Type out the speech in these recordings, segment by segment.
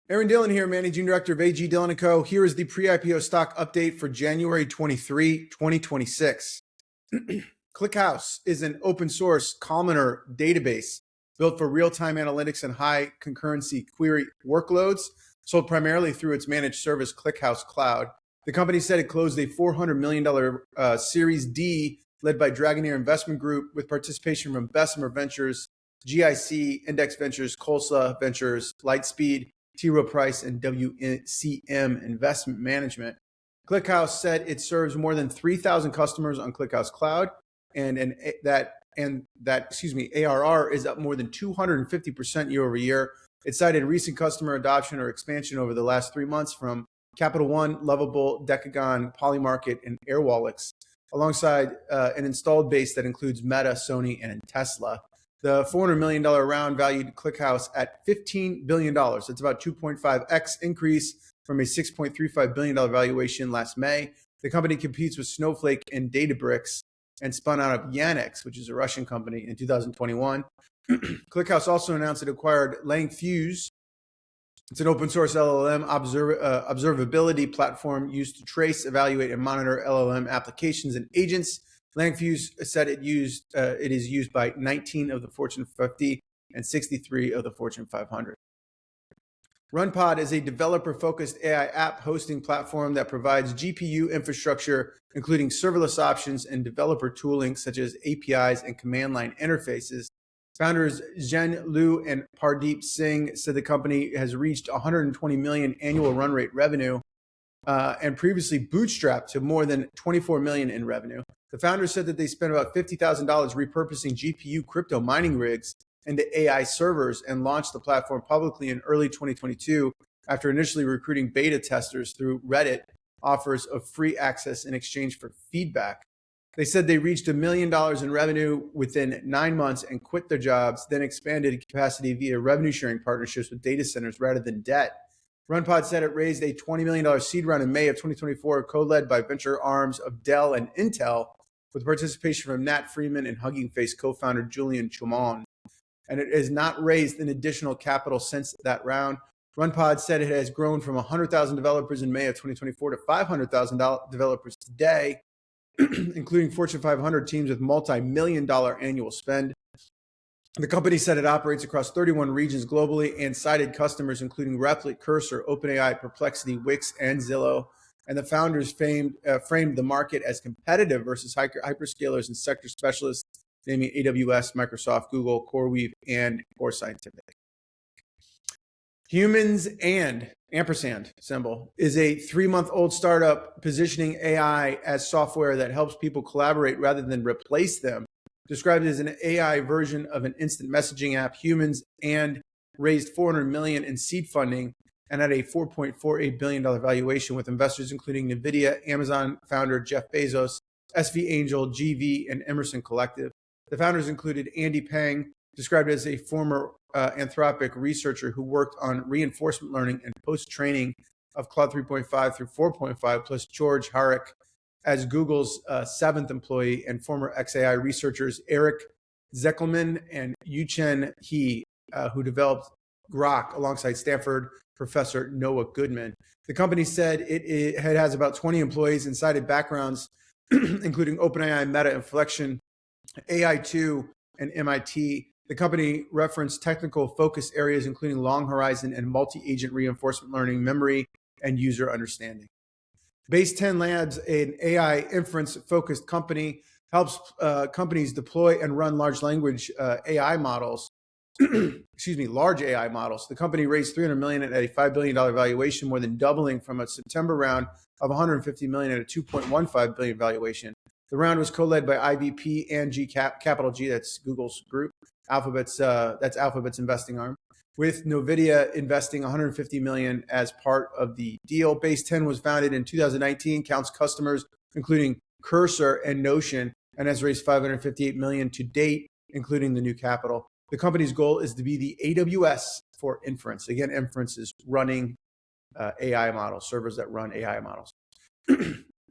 Aaron Dillon here, Managing Director of AG Dillon & Co. Here is the pre-IPO stock update for January 23, 2026. ClickHouse is an open source columnar database built for real-time analytics and high concurrency query workloads, sold primarily through its managed service ClickHouse Cloud. The company said it closed a $400 million Series D led by Dragoneer Investment Group with participation from Bessemer Ventures, GIC, Index Ventures, Colsa Ventures, Lightspeed, T. Rowe Price, and WCM Investment Management. ClickHouse said it serves more than 3,000 customers on ClickHouse Cloud, and ARR is up more than 250% year over year. It cited recent customer adoption or expansion over the last 3 months from Capital One, Lovable, Decagon, Polymarket, and Airwallex, alongside an installed base that includes Meta, Sony, and Tesla. The $400 million round valued ClickHouse at $15 billion. That's about 2.5x increase from a $6.35 billion valuation last May. The company competes with Snowflake and Databricks and spun out of Yandex, which is a Russian company, in 2021. ClickHouse also announced it acquired Langfuse. It's an open source LLM observability platform used to trace, evaluate, and monitor LLM applications and agents. Langfuse said it is used by 19 of the Fortune 50 and 63 of the Fortune 500. Runpod is a developer-focused AI app hosting platform that provides GPU infrastructure, including serverless options and developer tooling such as APIs and command line interfaces. Founders Zhen Liu and Pardeep Singh said the company has reached 120 million annual run rate revenue and previously bootstrapped to more than 24 million in revenue. The founders said that they spent about $50,000 repurposing GPU crypto mining rigs into AI servers and launched the platform publicly in early 2022 after initially recruiting beta testers through Reddit offers of free access in exchange for feedback. They said they reached $1 million in revenue within 9 months and quit their jobs, then expanded capacity via revenue sharing partnerships with data centers rather than debt. Runpod said it raised a $20 million seed round in May of 2024, co-led by venture arms of Dell and Intel, with participation from Nat Freeman and Hugging Face co-founder Julian Chaumont. And it has not raised an additional capital since that round. Runpod said it has grown from 100,000 developers in May of 2024 to 500,000 developers today, including Fortune 500 teams with multi-million-dollar annual spend. The company said it operates across 31 regions globally and cited customers including Replit, Cursor, OpenAI, Perplexity, Wix, and Zillow. And the founders framed the market as competitive versus hyperscalers and sector specialists, naming AWS, Microsoft, Google, CoreWeave, and Core Scientific. Humans and ampersand symbol is a 3-month-old startup positioning AI as software that helps people collaborate rather than replace them. Described as an AI version of an instant messaging app, Humans and raised $400 million in seed funding and at a $4.48 billion valuation with investors including Nvidia, Amazon founder Jeff Bezos, SV Angel, GV, and Emerson Collective. The founders included Andy Pang, described as a former Anthropic researcher who worked on reinforcement learning and post-training of Claude 3.5 through 4.5, plus George Harrick as Google's 7th employee, and former XAI researchers Eric Zeckelman and Yuchen He, who developed Grok alongside Stanford professor Noah Goodman. The company said it has about 20 employees and cited backgrounds including OpenAI, Meta, Inflection, AI2, and MIT. The company referenced technical focus areas including long horizon and multi-agent reinforcement learning, memory, and user understanding. Baseten Labs, an AI inference-focused company, helps companies deploy and run large language AI models. Large AI models. The company raised $300 million at a $5 billion valuation, more than doubling from a September round of $150 million at a $2.15 billion valuation. The round was co-led by IVP and Capital G, that's Google's group, Alphabet's investing arm, with Nvidia investing $150 million as part of the deal. Baseten was founded in 2019, counts customers including Cursor and Notion, and has raised $558 million to date, including the new capital. The company's goal is to be the AWS for inference. Again, inference is running AI models, servers that run AI models.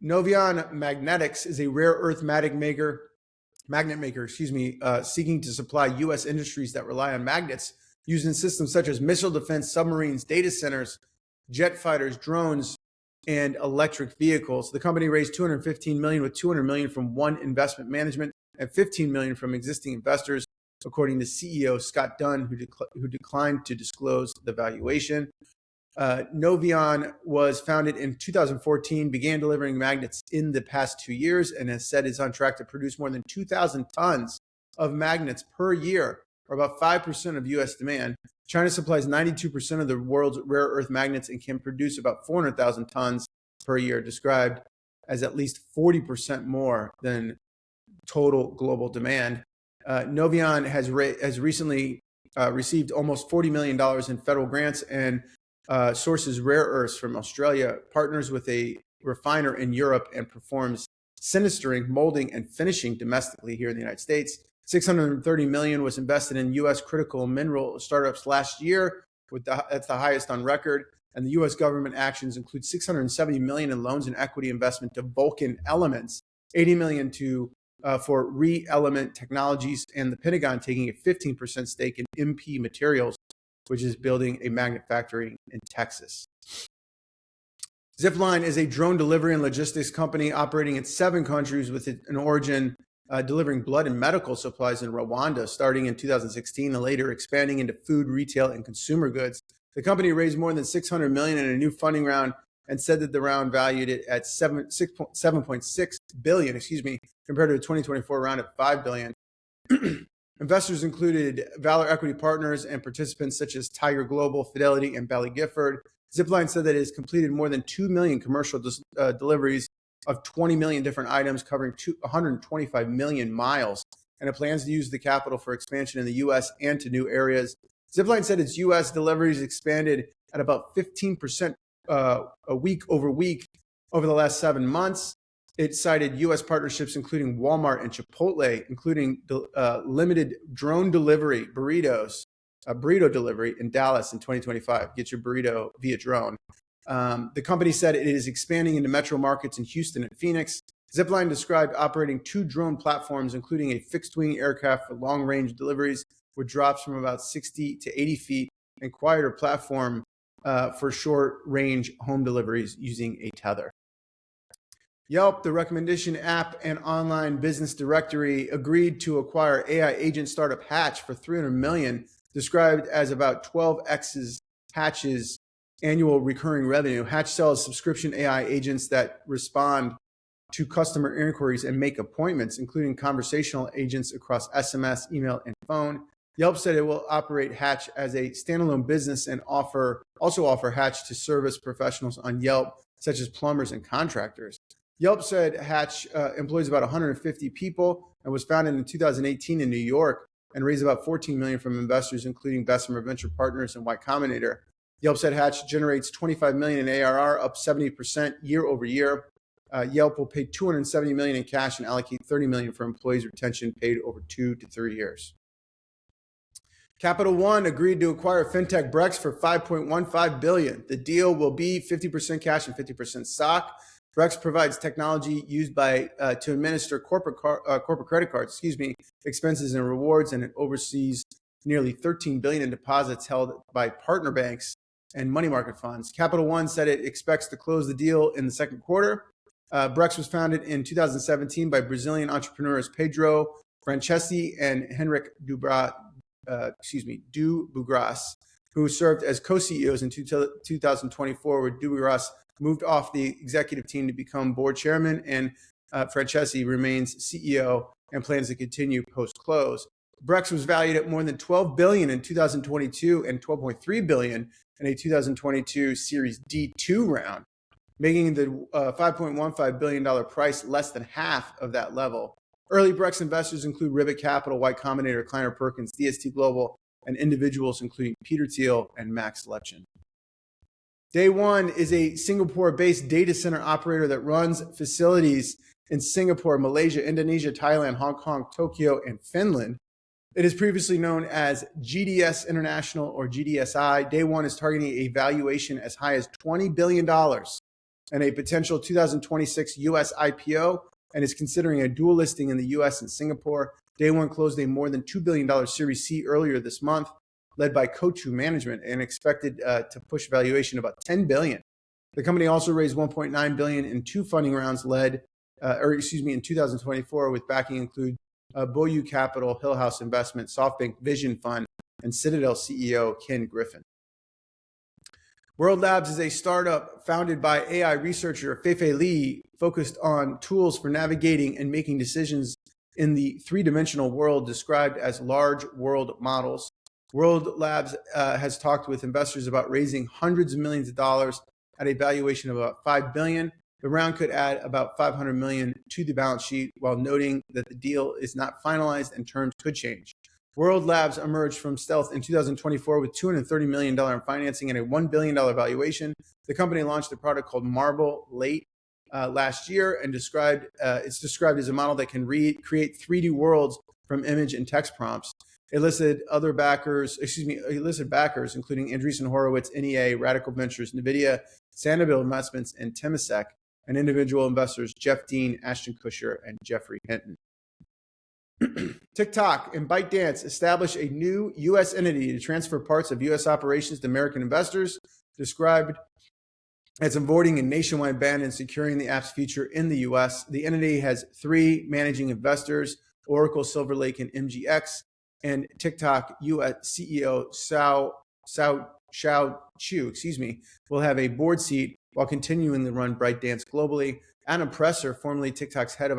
Noveon Magnetics is a rare earth magnet maker, seeking to supply U.S. industries that rely on magnets used in systems such as missile defense, submarines, data centers, jet fighters, drones, and electric vehicles. The company raised $215 million, with $200 million from One Investment Management and $15 million from existing investors, according to CEO Scott Dunn, who declined to disclose the valuation. Noveon was founded in 2014, began delivering magnets in the past 2 years, and has said it's on track to produce more than 2,000 tons of magnets per year, or about 5% of U.S. demand. China supplies 92% of the world's rare earth magnets and can produce about 400,000 tons per year, described as at least 40% more than total global demand. Noveon has recently received almost $40 million in federal grants and sources rare earths from Australia, partners with a refiner in Europe, and performs sinistering, molding, and finishing domestically here in the United States. $630 million was invested in U.S. critical mineral startups last year, that's the highest on record. And the U.S. government actions include $670 million in loans and equity investment to Vulcan Elements, $80 million for ReElement Technologies, and the Pentagon taking a 15% stake in MP Materials, which is building a magnet factory in Texas. Zipline is a drone delivery and logistics company operating in 7 countries with an origin delivering blood and medical supplies in Rwanda starting in 2016 and later expanding into food, retail, and consumer goods. The company raised more than $600 million in a new funding round and said that the round valued it at $7.6 billion, compared to a 2024 round of $5 billion. Investors included Valor Equity Partners and participants such as Tiger Global, Fidelity, and Bally Gifford. Zipline said that it has completed more than 2 million commercial deliveries of 20 million different items covering 125 million miles, and it plans to use the capital for expansion in the U.S. and to new areas. Zipline said its U.S. deliveries expanded at about 15% week over the last 7 months. It cited U.S. partnerships including Walmart and Chipotle, including limited drone delivery, burrito delivery in Dallas in 2025. Get your burrito via drone. The company said it is expanding into metro markets in Houston and Phoenix. Zipline described operating 2 drone platforms, including a fixed-wing aircraft for long-range deliveries, with drops from about 60 to 80 feet, and quieter platform for short-range home deliveries using a tether. Yelp, the recommendation app and online business directory, agreed to acquire AI agent startup Hatch for $300 million, described as about 12x Hatch's annual recurring revenue. Hatch sells subscription AI agents that respond to customer inquiries and make appointments, including conversational agents across SMS, email, and phone. Yelp said it will operate Hatch as a standalone business and also offer Hatch to service professionals on Yelp, such as plumbers and contractors. Yelp said Hatch employs about 150 people and was founded in 2018 in New York and raised about $14 million from investors, including Bessemer Venture Partners and Y Combinator. Yelp said Hatch generates $25 million in ARR, up 70% year over year. Yelp will pay $270 million in cash and allocate $30 million for employees' retention paid over 2 to 3 years. Capital One agreed to acquire fintech Brex for $5.15 billion. The deal will be 50% cash and 50% stock. Brex provides technology used to administer corporate credit cards, expenses and rewards, and it oversees nearly $13 billion in deposits held by partner banks and money market funds. Capital One said it expects to close the deal in the second quarter. Brex was founded in 2017 by Brazilian entrepreneurs Pedro Francesi and Henrique Du Bugras, who served as co-CEOs in 2024, where Du Bugras moved off the executive team to become board chairman, and Francesi remains CEO and plans to continue post-close. Brex was valued at more than $12 billion in 2022 and $12.3 billion in a 2022 Series D2 round, making the $5.15 billion price less than half of that level. Early Brex investors include Ribbit Capital, Y Combinator, Kleiner Perkins, DST Global, and individuals including Peter Thiel and Max Levchin. DayOne is a Singapore-based data center operator that runs facilities in Singapore, Malaysia, Indonesia, Thailand, Hong Kong, Tokyo, and Finland. It is previously known as GDS International or GDSI. DayOne is targeting a valuation as high as $20 billion and a potential 2026 U.S. IPO, and is considering a dual listing in the U.S. and Singapore. DayOne closed a more than $2 billion Series C earlier this month. led by Coatue Management, and expected to push valuation about $10 billion. The company also raised $1.9 billion in two funding rounds in 2024, with backing include Boyu Capital, Hillhouse Investment, SoftBank Vision Fund, and Citadel CEO Ken Griffin. World Labs is a startup founded by AI researcher Feifei Li, focused on tools for navigating and making decisions in the three-dimensional world described as large world models. World Labs has talked with investors about raising hundreds of millions of dollars at a valuation of about $5 billion. The round could add about $500 million to the balance sheet, while noting that the deal is not finalized and terms could change. World Labs emerged from stealth in 2024 with $230 million in financing and a $1 billion valuation. The company launched a product called Marble late last year, and it's described as a model that can create 3D worlds from image and text prompts. It listed backers, including Andreessen Horowitz, NEA, Radical Ventures, Nvidia, Sandoval Investments, and Temasek, and individual investors Jeff Dean, Ashton Kutcher, and Jeffrey Hinton. TikTok and ByteDance established a new U.S. entity to transfer parts of U.S. operations to American investors, described as avoiding a nationwide ban and securing the app's future in the U.S. The entity has three managing investors: Oracle, Silver Lake, and MGX, and TikTok U.S. CEO Xiao Chu, will have a board seat while continuing to run ByteDance globally. Adam Presser, formerly TikTok's head of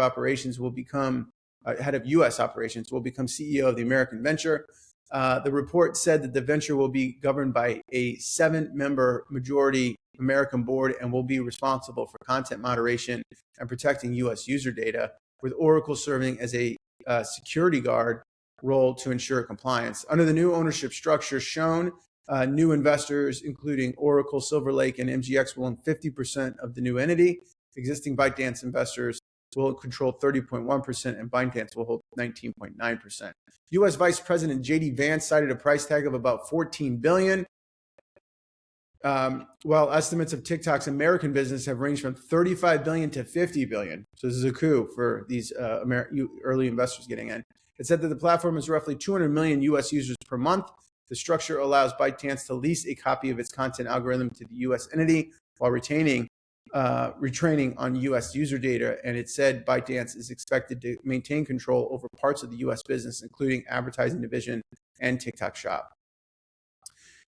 U.S. operations, will become CEO of the American venture. The report said that the venture will be governed by a 7-member majority American board and will be responsible for content moderation and protecting U.S. user data, with Oracle serving as a security guard role to ensure compliance. Under the new ownership structure shown, new investors, including Oracle, Silver Lake, and MGX, will own 50% of the new entity. Existing ByteDance investors will control 30.1%, and ByteDance will hold 19.9%. U.S. Vice President J.D. Vance cited a price tag of about $14 billion, while estimates of TikTok's American business have ranged from $35 billion to $50 billion. So this is a coup for these early investors getting in. It said that the platform has roughly 200 million U.S. users per month. The structure allows ByteDance to lease a copy of its content algorithm to the U.S. entity while retraining on U.S. user data. And it said ByteDance is expected to maintain control over parts of the U.S. business, including advertising division and TikTok Shop.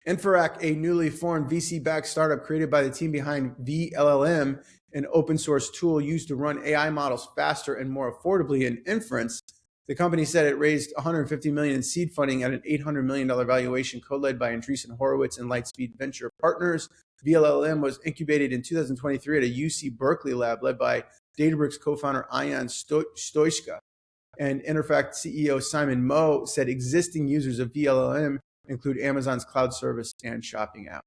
Inferact, a newly formed VC-backed startup created by the team behind vLLM, an open source tool used to run AI models faster and more affordably in inference. The company said it raised $150 million in seed funding at an $800 million valuation, co-led by Andreessen Horowitz and Lightspeed Venture Partners. vLLM was incubated in 2023 at a UC Berkeley lab led by Databricks co-founder Ayan Stoichka. And Inferact CEO Simon Moe said existing users of vLLM include Amazon's cloud service and shopping app.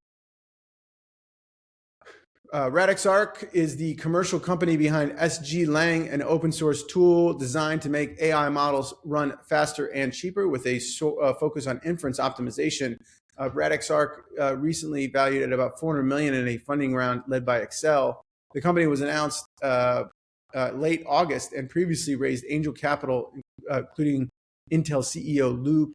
RadixArk is the commercial company behind SGLang, an open source tool designed to make AI models run faster and cheaper with a focus on inference optimization. RadixArk recently valued at about $400 million in a funding round led by Excel. The company was announced late August and previously raised angel capital, including Intel CEO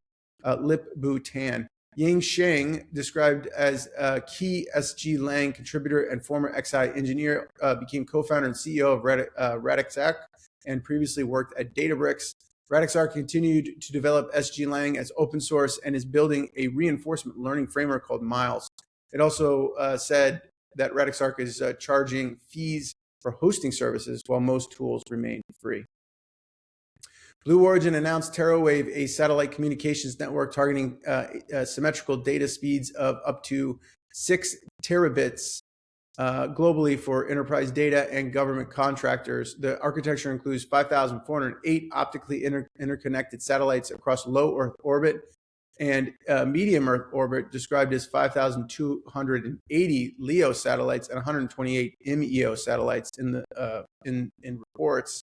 Lip Bu Tan. Yang Sheng, described as a key SGLang contributor and former XI engineer, became co-founder and CEO of RadixArk and previously worked at Databricks. RadixArk continued to develop SGLang as open source and is building a reinforcement learning framework called Miles. It also said that RadixArk is charging fees for hosting services while most tools remain free. Blue Origin announced TeraWave, a satellite communications network targeting symmetrical data speeds of up to 6 terabits globally for enterprise data and government contractors. The architecture includes 5,408 optically interconnected satellites across low Earth orbit and medium Earth orbit, described as 5,280 LEO satellites and 128 MEO satellites in reports.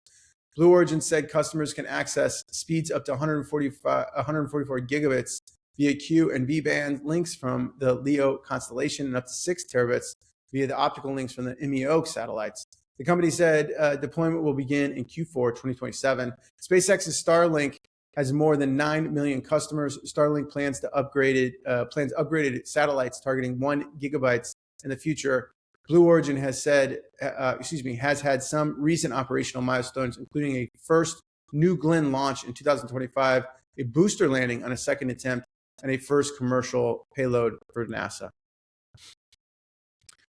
Blue Origin said customers can access speeds up to 144 gigabits via Q and V band links from the LEO constellation and up to 6 terabits via the optical links from the MEO satellites. The company said deployment will begin in Q4 2027. SpaceX's Starlink has more than 9 million customers. Starlink plans upgraded satellites targeting 1 gigabytes in the future. Blue Origin has had some recent operational milestones, including a first New Glenn launch in 2025, a booster landing on a second attempt, and a first commercial payload for NASA.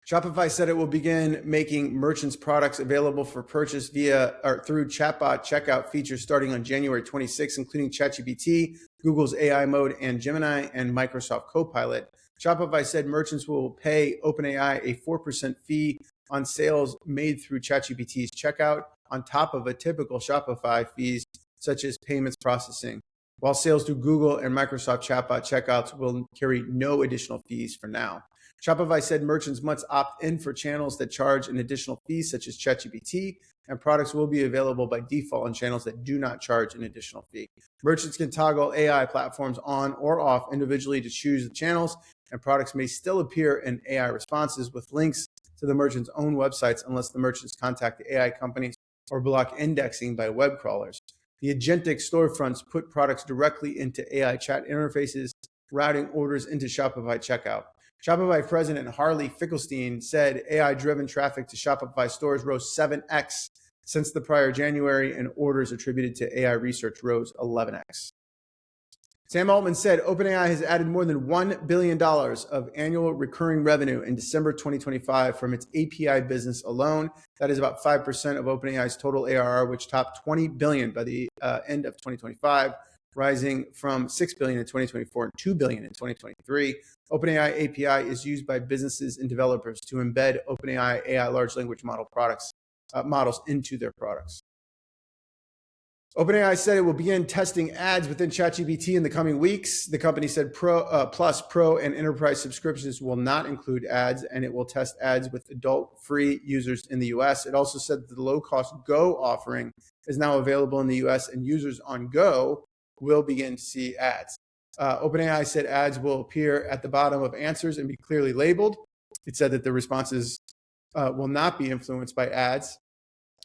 Shopify said it will begin making merchants' products available for purchase through chatbot checkout features starting on January 26, including ChatGPT, Google's AI Mode, and Gemini, and Microsoft Copilot. Shopify said merchants will pay OpenAI a 4% fee on sales made through ChatGPT's checkout, on top of a typical Shopify fees such as payments processing, while sales through Google and Microsoft chatbot checkouts will carry no additional fees for now. Shopify said merchants must opt in for channels that charge an additional fee, such as ChatGPT, and products will be available by default on channels that do not charge an additional fee. Merchants can toggle AI platforms on or off individually to choose the channels, and products may still appear in AI responses with links to the merchant's own websites unless the merchants contact the AI companies or block indexing by web crawlers. The agentic storefronts put products directly into AI chat interfaces, routing orders into Shopify checkout. Shopify president Harley Finkelstein said AI-driven traffic to Shopify stores rose 7x since the prior January, and orders attributed to AI research rose 11x. Sam Altman said OpenAI has added more than $1 billion of annual recurring revenue in December 2025 from its API business alone. That is about 5% of OpenAI's total ARR, which topped $20 billion by the end of 2025, rising from $6 billion in 2024 and $2 billion in 2023. OpenAI API is used by businesses and developers to embed OpenAI AI large language models into their products. OpenAI said it will begin testing ads within ChatGPT in the coming weeks. The company said Plus, Pro, and Enterprise subscriptions will not include ads, and it will test ads with adult-free users in the US. It also said that the low-cost Go offering is now available in the US, and users on Go will begin to see ads. OpenAI said ads will appear at the bottom of answers and be clearly labeled. It said that the responses will not be influenced by ads,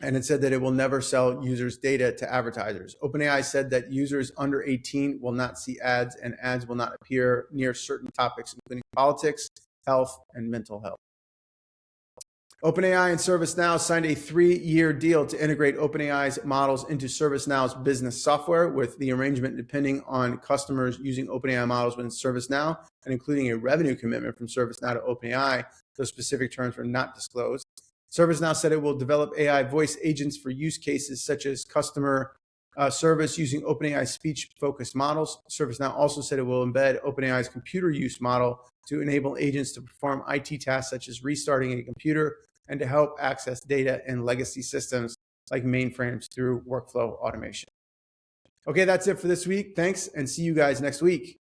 and it said that it will never sell users' data to advertisers. OpenAI said that users under 18 will not see ads, and ads will not appear near certain topics, including politics, health, and mental health. OpenAI and ServiceNow signed a 3-year deal to integrate OpenAI's models into ServiceNow's business software, with the arrangement depending on customers using OpenAI models within ServiceNow and including a revenue commitment from ServiceNow to OpenAI. Those specific terms were not disclosed. ServiceNow said it will develop AI voice agents for use cases such as customer service using OpenAI speech-focused models. ServiceNow also said it will embed OpenAI's computer use model to enable agents to perform IT tasks such as restarting a computer and to help access data in legacy systems like mainframes through workflow automation. Okay, that's it for this week. Thanks, and see you guys next week.